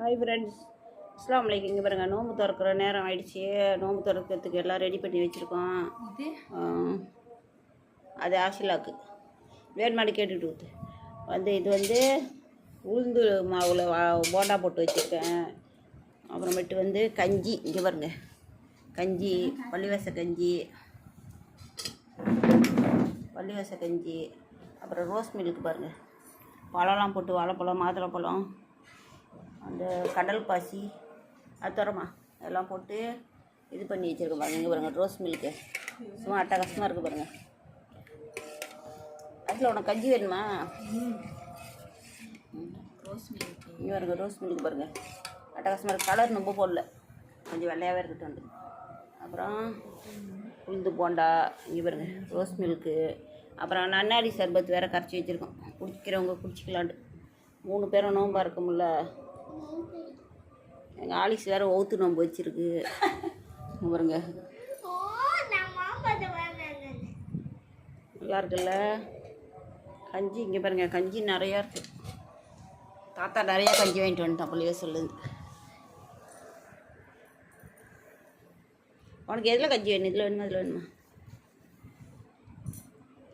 Hi friends, அஸ்ஸலாமு அலைக்கும். இங்கே பாருங்கள், நோம்பு திறக்கிற நேரம் ஆயிடுச்சு. நோம்பு திறக்கிறதுக்கு எல்லாம் ரெடி பண்ணி வச்சுருக்கோம். அது ஆஷிலாக்கு வேணுமாடி கேட்டுட்டு இது உளுந்து மாவில் போண்டா போட்டு வச்சுருக்கேன். அப்புறமேட்டு கஞ்சி, இங்கே பாருங்கள், கஞ்சி, பள்ளிவாச கஞ்சி, அப்புறம் ரோஸ் மில்க் பாருங்கள், பழம்லாம் போட்டு, வாழைப்பழம், மாதுளப்பழம், அந்த கடல் பாசி, அத்தரமா எல்லாம் போட்டு இது பண்ணி வச்சுருக்கோம் பாருங்கள். இங்கே பாருங்கள், ரோஸ் மில்க்கு சும்மா அட்டகாசமாக இருக்குது பாருங்கள். அதில் உனக்கு கஞ்சி வேணுமா? ரோஸ் மில்க் இங்கே பாருங்கள், ரோஸ் மில்க் பாருங்கள், அட்டகாசமாக இருக்குது. கலர் ரொம்ப போடல, கொஞ்சம் வெள்ளையாகவே இருக்கட்டும். அப்புறம் உளுந்து போண்டா, இங்கே பாருங்கள், ரோஸ் மில்க்கு, அப்புறம் நன்னாரி சர்பத்து வேறு கரைச்சி வச்சுருக்கோம். குடிக்கிறவங்க குடிச்சிக்கலான்ட்டு. 3 பேரும் நோம்பாக இருக்க முடியல. எங்கள் ஆலிஸ் வேறு ஒவுத்து நோம்பு வச்சுருக்கு பாருங்க. நல்லா இருக்குல்ல கஞ்சி. இங்கே பாருங்கள், கஞ்சி நிறையா இருக்குது. தாத்தா நிறையா கஞ்சி வாங்கிட்டு வந்துட்டான் பள்ளியே சொல்லுது. உனக்கு எதில் கஞ்சி வேணும்? இதில் வேணுமா, இதில் வேணுமா?